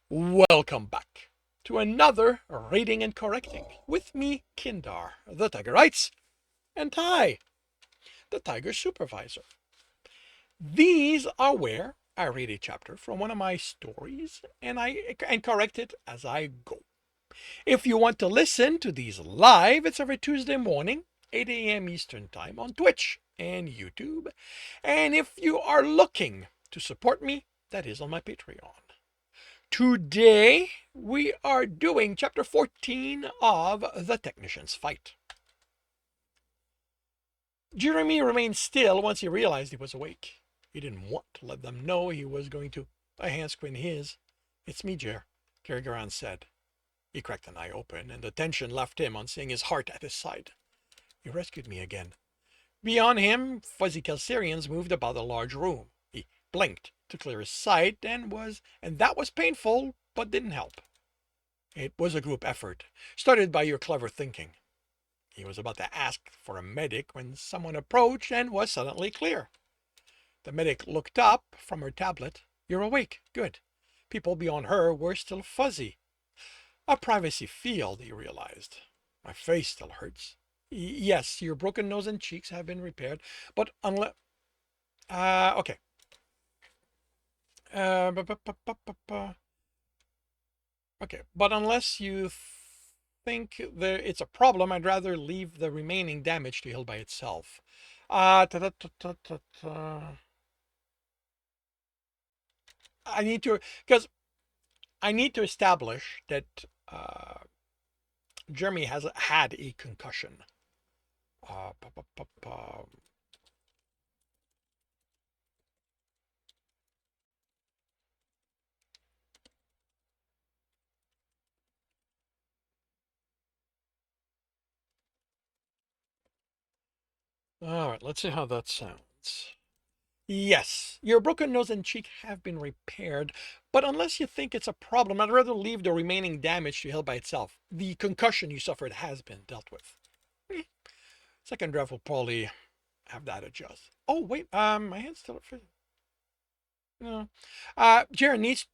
Welcome back to another Reading and Correcting with me, Kindar, the Tiger Writes, and Ty, the Tiger Supervisor. These are where I read a chapter from one of my stories and correct it as I go. If you want to listen to these live, it's every Tuesday morning, 8 a.m. Eastern Time on Twitch and YouTube. And if you are looking to support me, that is on my Patreon. Today, we are doing chapter 14 of The Technician's Fight. Jeremy remained still once he realized he was awake. He didn't want to let them know he was going to. A hand screened his. "It's me, Jer," Gralgiran said. He cracked an eye open, and the tension left him on seeing his heart at his side. "You rescued me again." Beyond him, fuzzy Kelsirians moved about the large room. He blinked to clear his sight, and that was painful, but didn't help. It was a group effort, started by your clever thinking. He was about to ask for a medic when someone approached and was suddenly clear. The medic looked up from her tablet. "You're awake. Good." People beyond her were still fuzzy. A privacy field, he realized. "My face still hurts." "Yes, your broken nose and cheeks have been repaired, but unless... okay. Uh, Okay, but unless you think it's a problem, I'd rather leave the remaining damage to heal by itself. I need to, because I need to establish that Jeremy has had a concussion. Uh, All right, let's see how that sounds. "Yes, your broken nose and cheek have been repaired, but unless you think it's a problem, I'd rather leave the remaining damage to heal by itself. The concussion you suffered has been dealt with." Second draft will probably have that adjust. Oh, wait, my hand's still at... No. Jared needs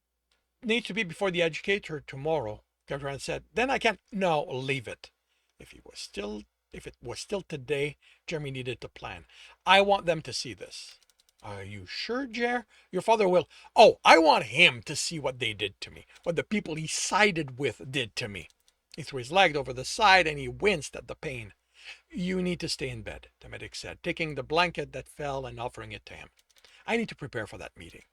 to be before the educator tomorrow, Governement said. "Then I can't..." "No, leave it. If it was still today, Jeremy needed to plan. I want them to see this." "Are you sure, Jer? Your father will..." "Oh, I want him to see what they did to me, what the people he sided with did to me." He threw his leg over the side and he winced at the pain. "You need to stay in bed," the medic said, taking the blanket that fell and offering it to him. "I need to prepare for that meeting."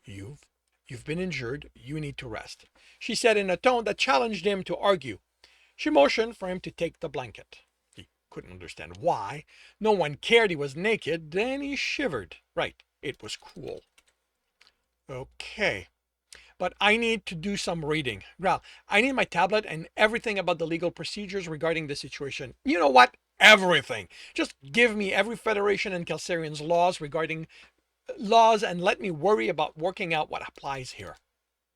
You've been injured. You need to rest," she said in a tone that challenged him to argue. She motioned for him to take the blanket. He couldn't understand why. No one cared he was naked. Then he shivered. Right, it was cool. "Okay, but I need to do some reading. Gral, I need my tablet and everything about the legal procedures regarding the situation." "You know what? Everything. Just give me every Federation and Kelsirian's laws and let me worry about working out what applies here."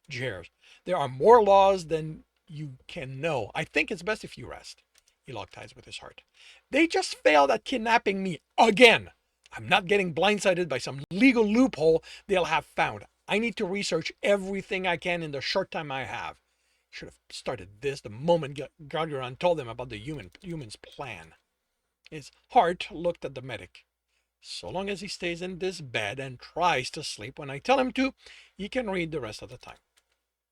"Jers, there are more laws than you can know. I think it's best if you rest." He locked eyes with his heart. "They just failed at kidnapping me again. I'm not getting blindsided by some legal loophole they'll have found. I need to research everything I can in the short time I have." Should have started this the moment Gralgiran told them about the human's plan. His heart looked at the medic. So long as he stays in this bed and tries to sleep when I tell him to, he can read the rest of the time.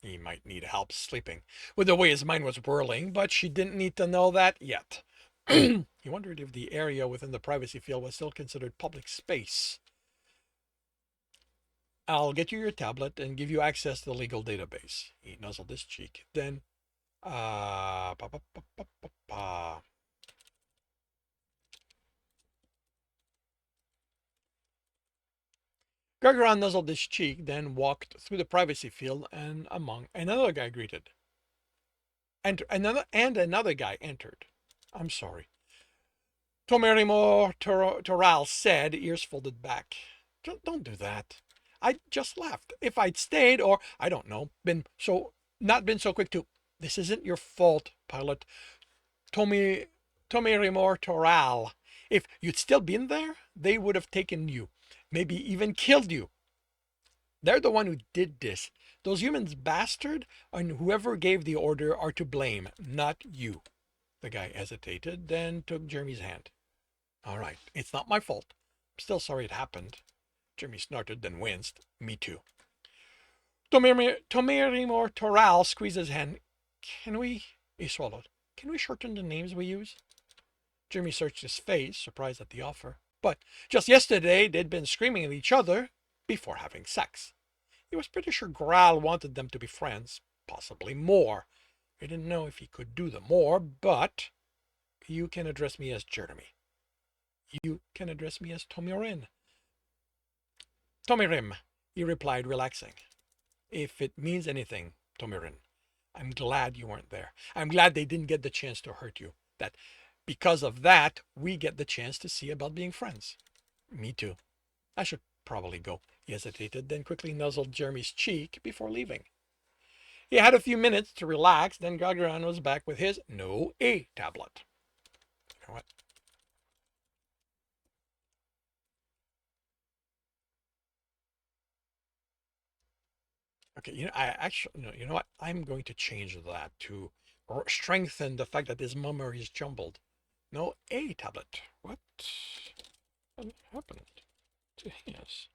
He might need help sleeping, with the way his mind was whirling, but she didn't need to know that yet. He wondered if the area within the privacy field was still considered public space. "I'll get you your tablet and give you access to the legal database." He nuzzled his cheek. Then, pa pa pa pa pa pa. Gralgiran nuzzled his cheek, then walked through the privacy field and another guy greeted. Another guy entered. "I'm sorry," Tomerimo Toral said, ears folded back. Don't do that. I just left. If I'd stayed, or, I don't know, not been so quick to..." "This isn't your fault, Pilot Tomerimo Toral. If you'd still been there, they would have taken you. Maybe even killed you. They're the one who did this. Those humans bastard and whoever gave the order are to blame, not you. The guy hesitated, then took Jeremy's hand. All right, it's not my fault. I'm still sorry it happened. Jeremy snorted, then winced. Me too. Tomirimo Toral squeezed his hand. Can we... He swallowed. Can we shorten the names we use? Jeremy searched his face, surprised at the offer. But just yesterday, they'd been screaming at each other before having sex. He was pretty sure Graal wanted them to be friends, possibly more. He didn't know if he could do the more, but... You can address me as Jeremy. You can address me as Tomirin. Tomirim, he replied, relaxing. If it means anything, Tomirin, I'm glad you weren't there. I'm glad they didn't get the chance to hurt you. That because of that, we get the chance to see about being friends. Me too. I should probably go. He hesitated, then quickly nuzzled Jeremy's cheek before leaving. He had a few minutes to relax, then Gralgiran was back with his No A tablet. You know what? Okay, you know what? I'm going to change that to strengthen the fact that his memory is jumbled. No A tablet. What happened to his?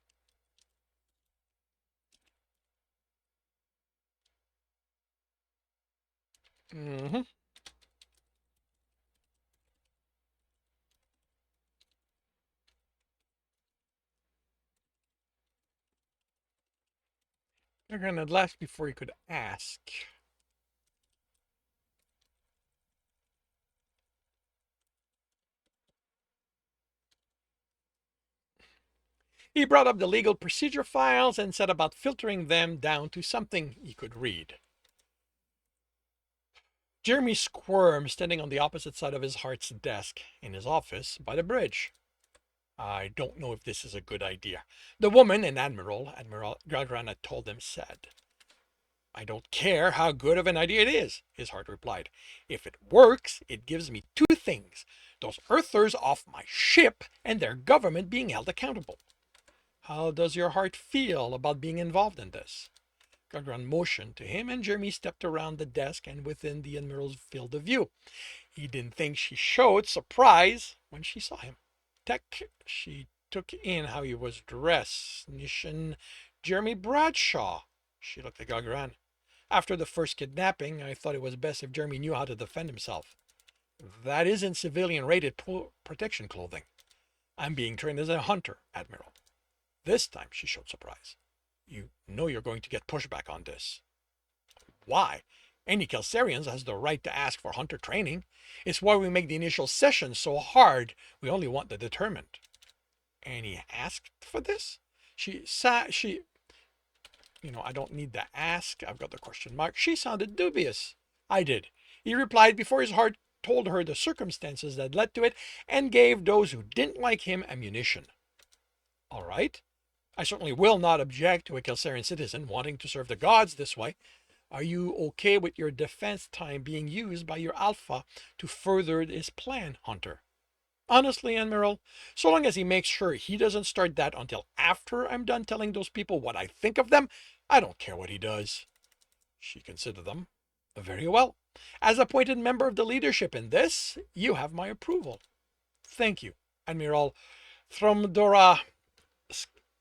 Mm-hmm. Gralgiran had left before he could ask. He brought up the legal procedure files and set about filtering them down to something he could read. Jeremy squirmed, standing on the opposite side of his heart's desk in his office by the bridge. I don't know if this is a good idea. The woman, an Admiral Gralgiran had told him, said. I don't care how good of an idea it is, his heart replied. If it works, it gives me two things. Those Earthers off my ship and their government being held accountable. How does your heart feel about being involved in this? Gralgiran motioned to him, and Jeremy stepped around the desk and within the Admiral's field of view. He didn't think she showed surprise when she saw him. She took in how he was dressed. Nishan Jeremy Bradshaw. She looked at Gralgiran. After the first kidnapping, I thought it was best if Jeremy knew how to defend himself. That isn't civilian-rated protection clothing. I'm being trained as a hunter, Admiral. This time she showed surprise. You know you're going to get pushback on this. Why? Any Kelsirian has the right to ask for hunter training. It's why we make the initial session so hard. We only want the determined. And he asked for this? I don't need to ask. I've got the question mark. She sounded dubious. I did. He replied before his heart told her the circumstances that led to it and gave those who didn't like him ammunition. All right. I certainly will not object to a Kelsirian citizen wanting to serve the gods this way. Are you okay with your defense time being used by your alpha to further his plan, Hunter? Honestly, Admiral, so long as he makes sure he doesn't start that until after I'm done telling those people what I think of them, I don't care what he does. She considered them. Very well. As appointed member of the leadership in this, you have my approval. Thank you, Admiral Thromdora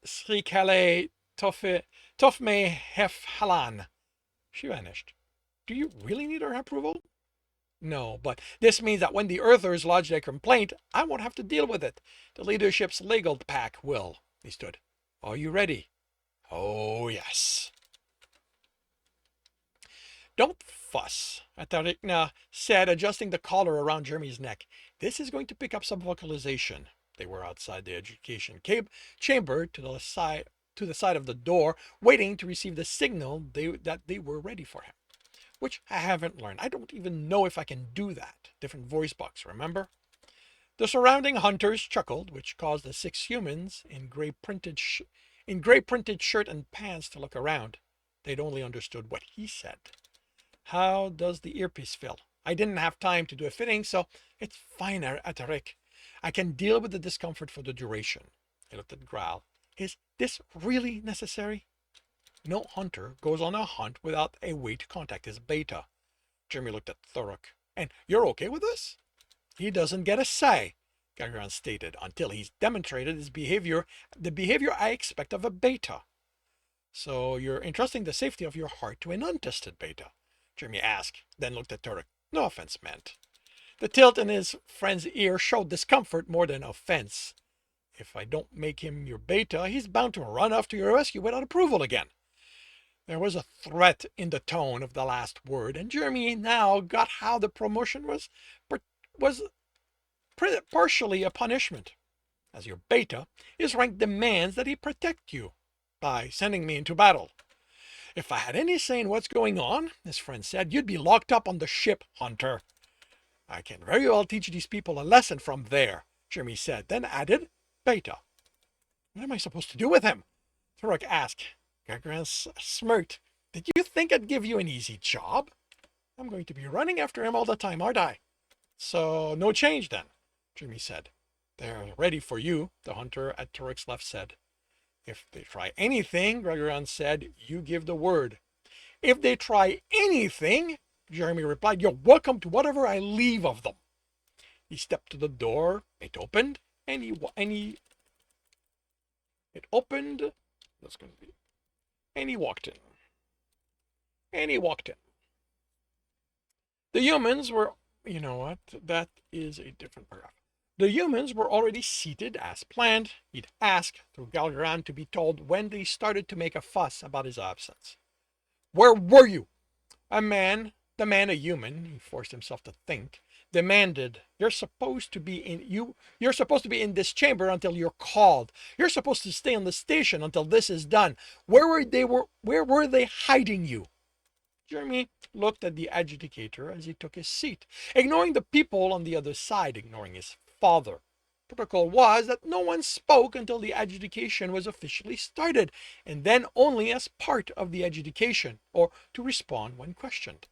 Srikale Tofme Hefhalan. She vanished. Do you really need her approval? No, but this means that when the Earthers lodge their complaint, I won't have to deal with it. The leadership's legal pack will. He stood. Are you ready? Oh, yes. Don't fuss, Atarikna said, adjusting the collar around Jeremy's neck. This is going to pick up some vocalization. They were outside the education chamber to the side of the door, waiting to receive the signal that they were ready for him. Which I haven't learned. I don't even know if I can do that. Different voice box, remember? The surrounding hunters chuckled, which caused the 6 humans in gray printed shirt and pants to look around. They'd only understood what he said. How does the earpiece feel? I didn't have time to do a fitting, so it's fine, Atarik. I can deal with the discomfort for the duration. He looked at Graal. Is this really necessary? No hunter goes on a hunt without a way to contact his beta. Jeremy looked at Thurrock. And you're okay with this? He doesn't get a say, Gralgiran stated, until he's demonstrated his behavior, the behavior I expect of a beta. So you're entrusting the safety of your heart to an untested beta? Jeremy asked, then looked at Thurrock. No offense meant. The tilt in his friend's ear showed discomfort more than offense. If I don't make him your beta, he's bound to run off to your rescue without approval again. There was a threat in the tone of the last word, and Jeremy now got how the promotion was partially a punishment. As your beta, his rank demands that he protect you by sending me into battle. If I had any say in what's going on, his friend said, you'd be locked up on the ship, Hunter. I can very well teach these people a lesson from there, Jeremy said, then added, Beta. What am I supposed to do with him? Thurrock asked. Gralgiran smirked. Did you think I'd give you an easy job? I'm going to be running after him all the time, aren't I? So, no change then, Jeremy said. They're ready for you, the hunter at Thurrock's left said. If they try anything, Gralgiran said, you give the word. If they try anything, Jeremy replied, you're welcome to whatever I leave of them. He stepped to the door, it opened, and he walked in. The humans were, you know what, that is a different paragraph. The humans were already seated as planned. He'd asked through Gralgiran to be told when they started to make a fuss about his absence. Where were you? The man, a human, he forced himself to think, demanded, you're supposed to be in this chamber until you're called. You're supposed to stay on the station until this is done. Where were they hiding you? Jeremy looked at the adjudicator as he took his seat, ignoring the people on the other side, ignoring his father. Protocol was that no one spoke until the adjudication was officially started, and then only as part of the adjudication, or to respond when questioned.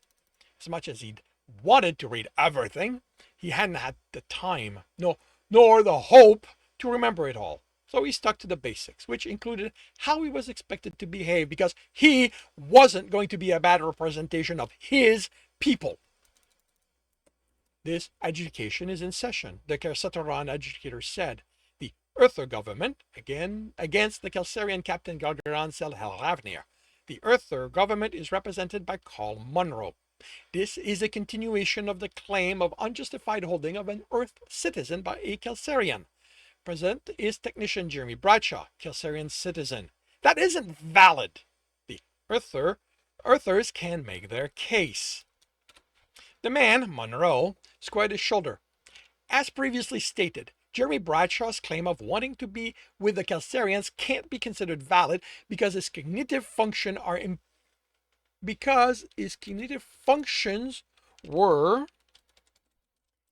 As much as he'd wanted to read everything, he hadn't had the time, nor the hope to remember it all. So he stuck to the basics, which included how he was expected to behave, because he wasn't going to be a bad representation of his people. This adjudication is in session, the Kelsirian adjudicator said. The Earther government, again against the Kelsirian Captain Gralgiran Selhavnir. The Earther government is represented by Carl Munro. This is a continuation of the claim of unjustified holding of an Earth citizen by a Kelsirian. Present is technician Jeremy Bradshaw, Kelsirian citizen. That isn't valid. The Earthers can make their case. The man, Munro, squared his shoulder. As previously stated, Jeremy Bradshaw's claim of wanting to be with the Kelsirians can't be considered valid because his cognitive functions were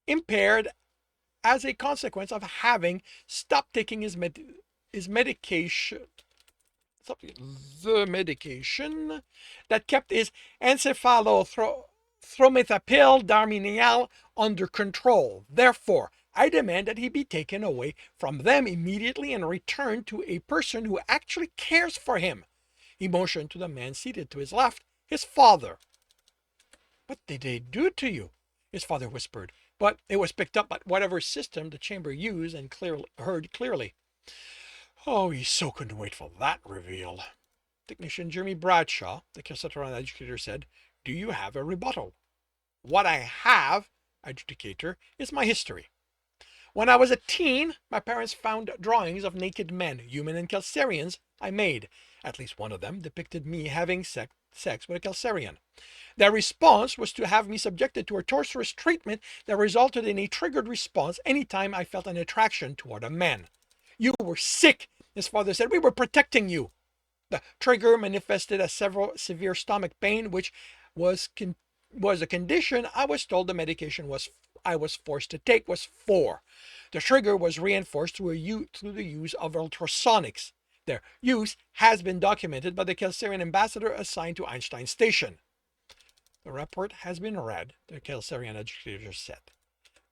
impaired as a consequence of having stopped taking his medication. The medication that kept his encephalothromethapyl darminial under control. Therefore, I demand that he be taken away from them immediately and returned to a person who actually cares for him. He motioned to the man seated to his left, his father. What did they do to you? His father whispered, but it was picked up by whatever system the chamber used and heard clearly. Oh, he so couldn't wait for that reveal. Technician Jeremy Bradshaw, the Kelsirian educator, said, do you have a rebuttal? What I have, adjudicator, is my history. When I was a teen, my parents found drawings of naked men, human and Kelsirians, I made. At least one of them depicted me having sex with a Kelsirian. Their response was to have me subjected to a torturous treatment that resulted in a triggered response anytime I felt an attraction toward a man. You were sick, his father said. We were protecting you. The trigger manifested as severe stomach pain, which was a condition I was told the medication I was forced to take was for. The trigger was reinforced through the use of ultrasonics. Their use has been documented by the Kelsirian ambassador assigned to Einstein Station. The report has been read, the Kelsirian educator said.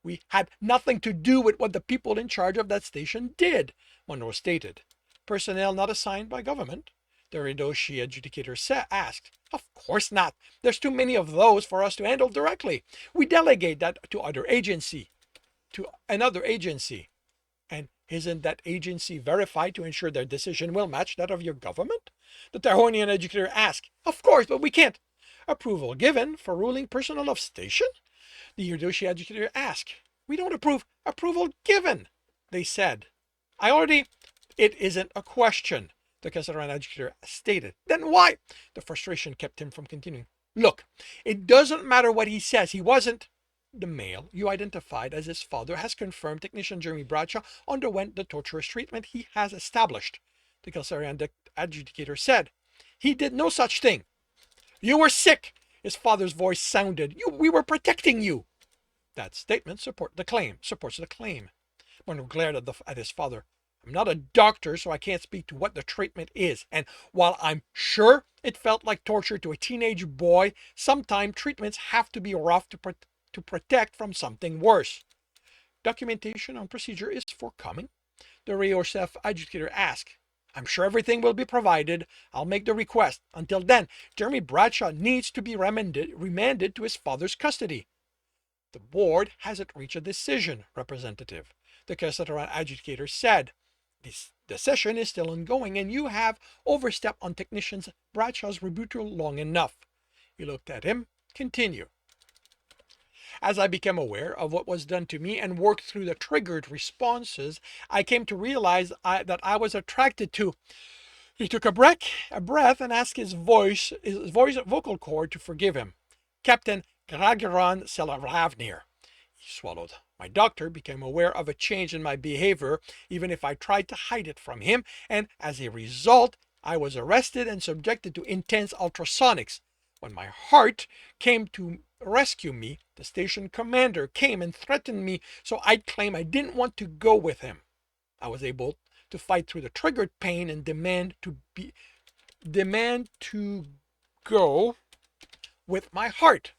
We had nothing to do with what the people in charge of that station did, Munro stated. Personnel not assigned by government. The Ridoshi adjudicator asked. Of course not. There's too many of those for us to handle directly. We delegate that to another agency. And isn't that agency verified to ensure their decision will match that of your government? The Tahonian educator asked. Of course, but we can't. Approval given for ruling personnel of station? The Ridoshi educator asked. We don't approve. Approval given, they said. It isn't a question, the Kelsirian educator stated. Then why? The frustration kept him from continuing. Look, it doesn't matter what he says. He wasn't. The male you identified as his father has confirmed technician Jeremy Bradshaw underwent the torturous treatment he has established, the Kelsirian adjudicator said. He did no such thing. You were sick, his father's voice sounded. We were protecting you. That statement supports the claim. Mono glared at his father. I'm not a doctor, so I can't speak to what the treatment is. And while I'm sure it felt like torture to a teenage boy, sometimes treatments have to be rough to protect from something worse. Documentation on procedure is forthcoming, the Ryosef adjudicator asked. I'm sure everything will be provided. I'll make the request. Until then, Jeremy Bradshaw needs to be remanded to his father's custody. The board hasn't reached a decision, Representative, the Kelsirian adjudicator said. The session is still ongoing, and you have overstepped on technician Bradshaw's rebuttal long enough. He looked at him. Continue. As I became aware of what was done to me and worked through the triggered responses, I came to realize that I was attracted to. He took a breath, and asked his vocal cord to forgive him. Captain Gralgiran Selaravnir. He swallowed. My doctor became aware of a change in my behavior, even if I tried to hide it from him, and as a result, I was arrested and subjected to intense ultrasonics. When my heart came to rescue me, the station commander came and threatened me, so I'd claim I didn't want to go with him. I was able to fight through the triggered pain and demand to go with my heart.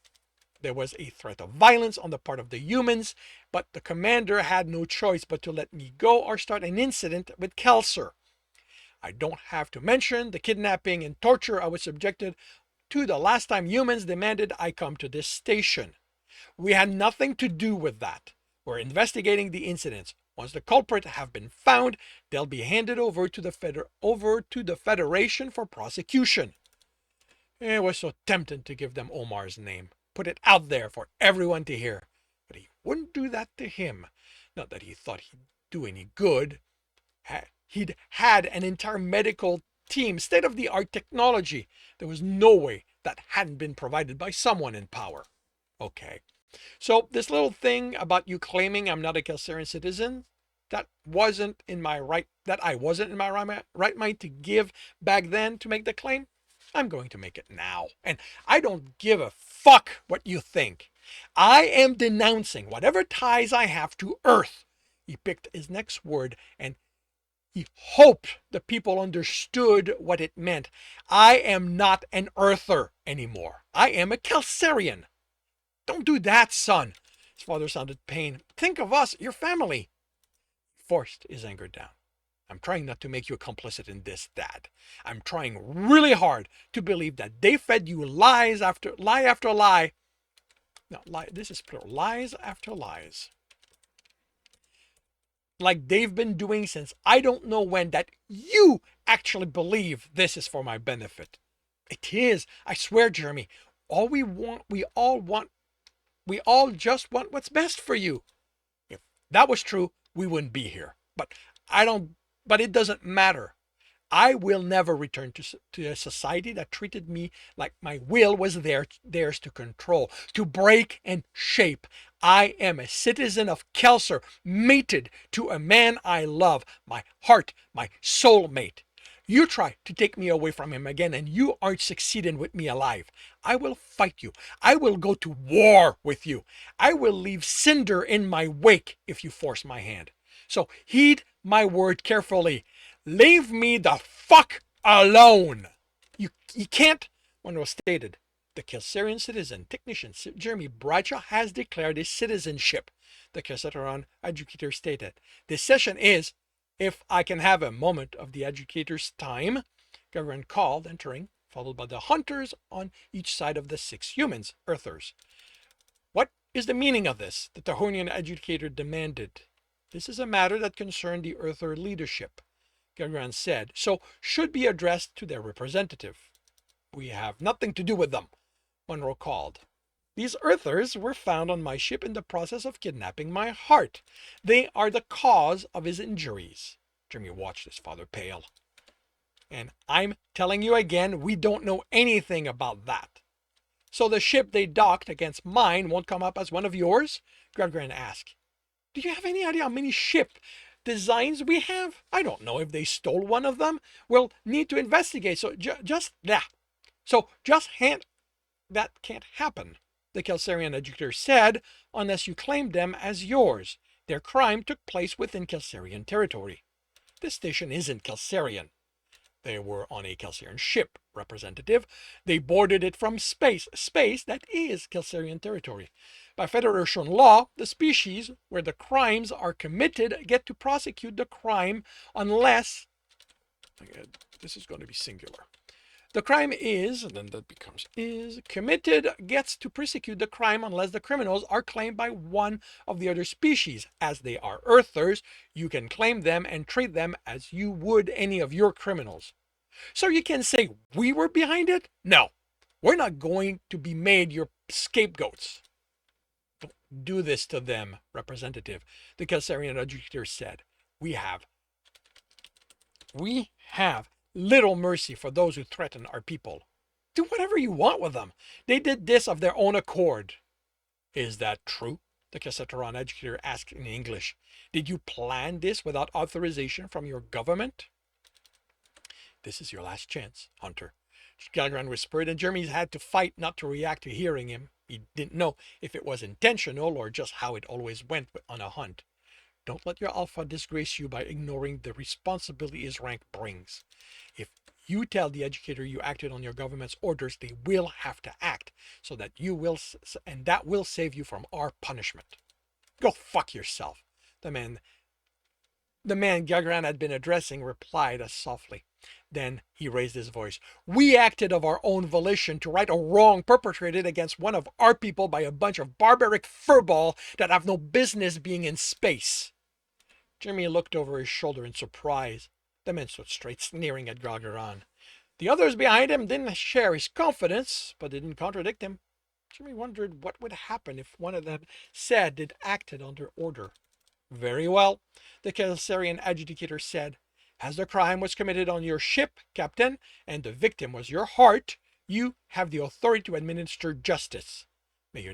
There was a threat of violence on the part of the humans, but the commander had no choice but to let me go or start an incident with Kelsir. I don't have to mention the kidnapping and torture I was subjected to the last time humans demanded I come to this station. We had nothing to do with that. We're investigating the incidents. Once the culprits have been found, they'll be handed over to the Federation for prosecution. It was so tempting to give them Omar's name, put it out there for everyone to hear. But he wouldn't do that to him. Not that he thought he'd do any good. He'd had an entire medical team, state-of-the-art technology. There was no way that hadn't been provided by someone in power. Okay. So this little thing about you claiming I'm not a Kelsirian citizen, that I wasn't in my right mind to give back then to make the claim, I'm going to make it now. And I don't give a fuck what you think. I am denouncing whatever ties I have to Earth. He picked his next word and he hoped the people understood what it meant. I am not an Earther anymore. I am a Kelsirian. Don't do that, son. His father sounded pain. Think of us, your family. He forced his anger down. I'm trying not to make you complicit in this, Dad. I'm trying really hard to believe that they fed you lie after lie. No, this is plural. Lies after lies. Like they've been doing since I don't know when, that you actually believe this is for my benefit. It is. I swear, Jeremy. We all just want what's best for you. If that was true, we wouldn't be here. But it doesn't matter. I will never return to a society that treated me like my will was theirs to control, to break and shape. I am a citizen of Kelsir, mated to a man I love, my heart, my soulmate. You try to take me away from him again, and you aren't succeeding with me alive. I will fight you. I will go to war with you. I will leave cinder in my wake if you force my hand. So heed my word carefully. Leave me the fuck alone. You can't. Monroe stated. The Kelsirian citizen technician Jeremy Bradshaw has declared his citizenship. The Kelsirian educator stated. This session is, if I can have a moment of the educator's time, Governement called, entering, followed by the hunters on each side of the 6 humans, Earthers. What is the meaning of this? The Tahonian educator demanded. This is a matter that concerned the Earther leadership, Gralgiran said, so should be addressed to their representative. We have nothing to do with them, Monroe called. These Earthers were found on my ship in the process of kidnapping my heart. They are the cause of his injuries. Jeremy watched his father pale. And I'm telling you again, we don't know anything about that. So the ship they docked against mine won't come up as one of yours? Gralgiran asked. Do you have any idea how many ship designs we have? I don't know if they stole one of them. We'll need to investigate. So just that. So just hand that can't happen, the Kelsirian educator said, unless you claim them as yours. Their crime took place within Kelsirian territory. This station isn't Kelsirian. They were on a Kelsirian ship, representative. They boarded it from space, space that is Kelsirian territory. By Federation law, the species where the crimes are committed get to prosecute the crime unless, this is going to be singular. The crime is, and then that becomes is, committed gets to prosecute the crime unless the criminals are claimed by one of the other species. As they are Earthers, you can claim them and treat them as you would any of your criminals. So you can say, we were behind it? No, we're not going to be made your scapegoats. Don't do this to them, representative, the Kelsirian educator said. We have little mercy for those who threaten our people. Do whatever you want with them. They did this of their own accord. Is that true? The Kelsirian educator asked in English. Did you plan this without authorization from your government? This is your last chance, Hunter, Gralgiran whispered, and Jeremy had to fight not to react to hearing him. He didn't know if it was intentional or just how it always went on a hunt. Don't let your alpha disgrace you by ignoring the responsibility his rank brings. If you tell the educator you acted on your government's orders, they will have to act, so that you will, and that will save you from our punishment. Go fuck yourself, the man Gralgiran had been addressing replied as softly. Then he raised his voice. We acted of our own volition to right a wrong perpetrated against one of our people by a bunch of barbaric furball that have no business being in space. Jeremy looked over his shoulder in surprise. The man stood straight, sneering at Gralgiran. The others behind him didn't share his confidence, but didn't contradict him. Jeremy wondered what would happen if one of them said they'd acted under order. Very well, the Kelsirian adjudicator said. As the crime was committed on your ship, Captain, and the victim was your heart, you have the authority to administer justice. May your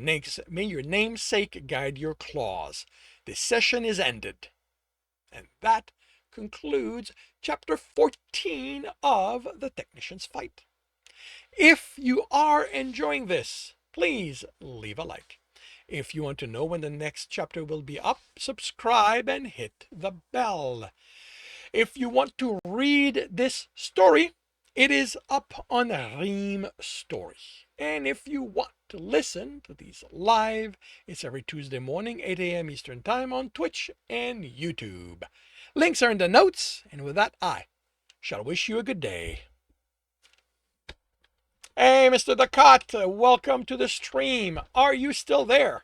namesake guide your claws. This session is ended. And that concludes Chapter 14 of The Technician's Fight. If you are enjoying this, please leave a like. If you want to know when the next chapter will be up, subscribe and hit the bell. If you want to read this story, it is up on Ream Story. And if you want to listen to these live, it's every Tuesday morning, 8 a.m. Eastern Time on Twitch and YouTube. Links are in the notes, and with that, I shall wish you a good day. Hey, Mr. Ducat, welcome to the stream. Are you still there?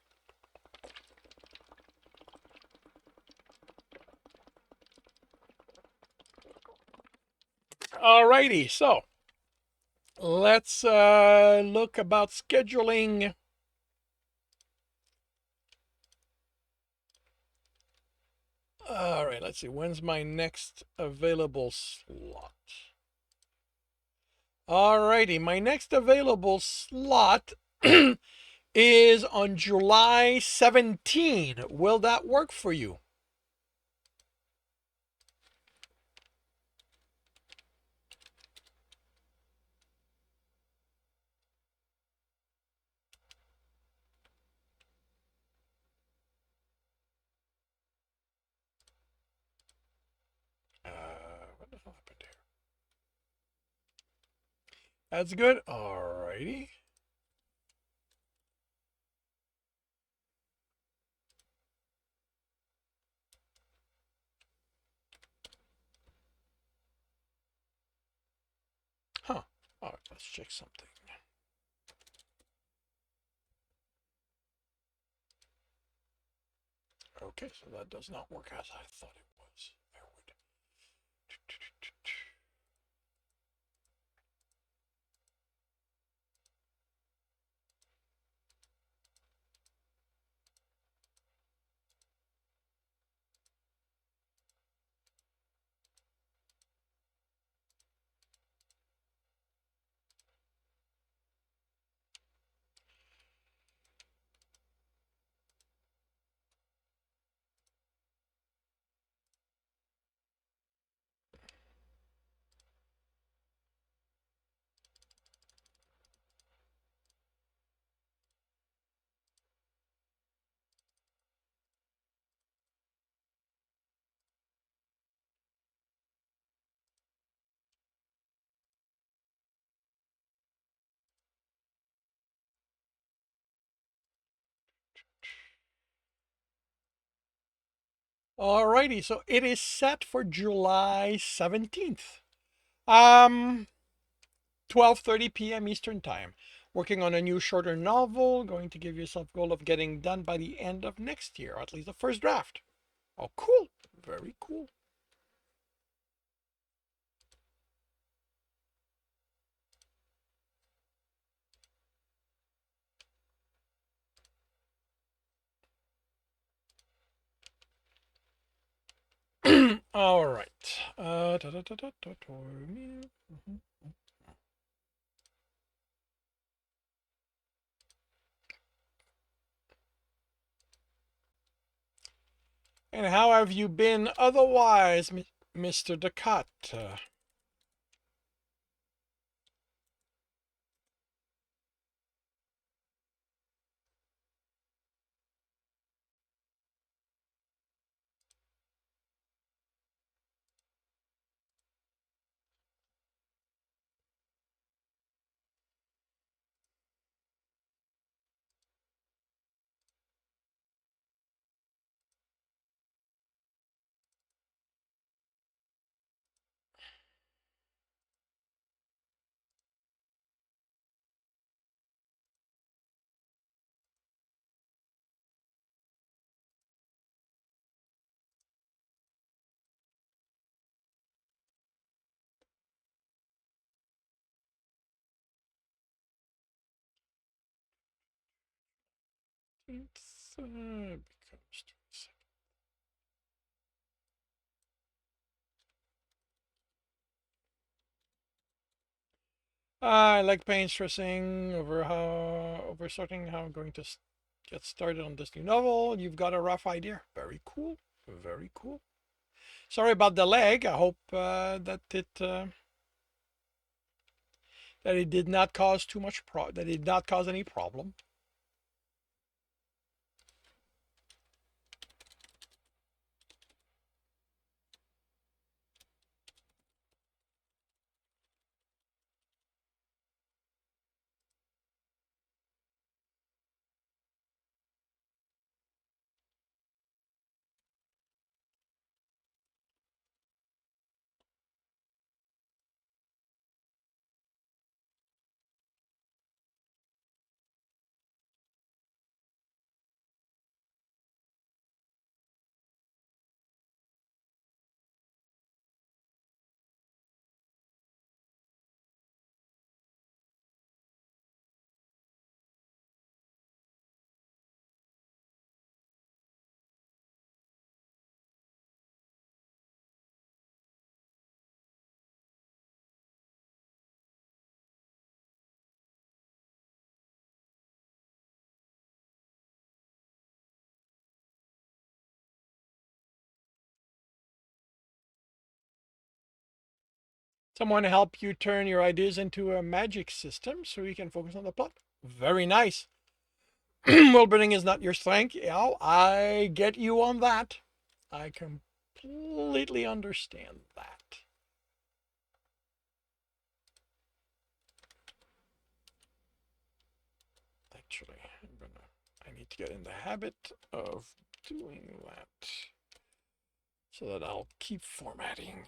Alrighty, so let's look about scheduling. All right, let's see. When's my next available slot? Alrighty, my next available slot is on July 17. Will that work for you? What the hell happened here? That's good. Alrighty. All right, let's check something. Okay, so that does not work as I thought it was. There would. Alrighty, so it is set for July 17th. 12:30 p.m. Eastern Time. Working on a new shorter novel, going to give yourself a goal of getting done by the end of next year, or at least the first draft. Oh, cool. Very cool. All right. And how have you been otherwise, Mr. Ducat? Becomes I like pain stressing over sorting how I'm going to get started on this new novel. You've got a rough idea. Very cool. Very cool. Sorry about the lag. I hope that it did not cause too much that it did not cause any problem. Someone help you turn your ideas into a magic system so you can focus on the plot. Very nice. World building is not your strength. Yeah, I get you on that. I completely understand that. Actually, I need to get in the habit of doing that so that I'll keep formatting.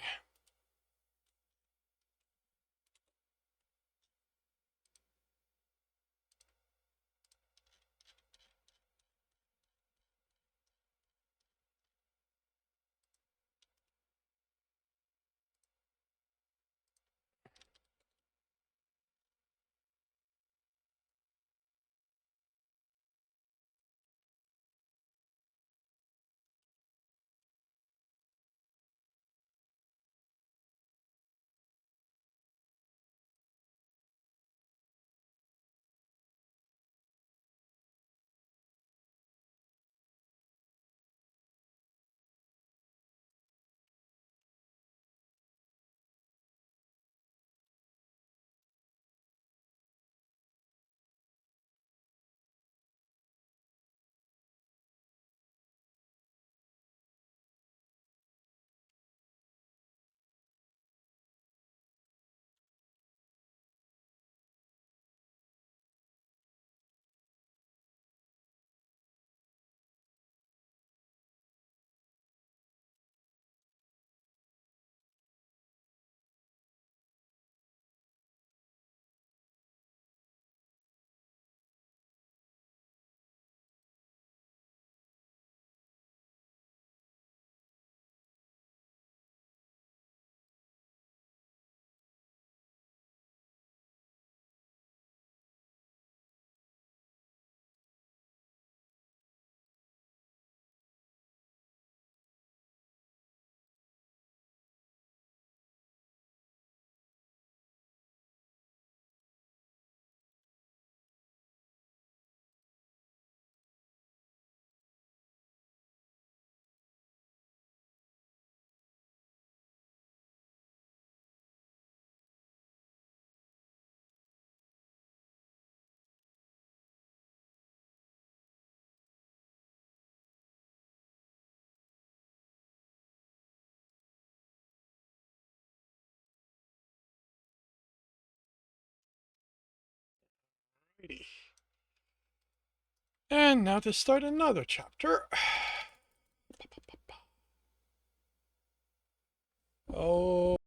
Alrighty. And now to start another chapter. Oh.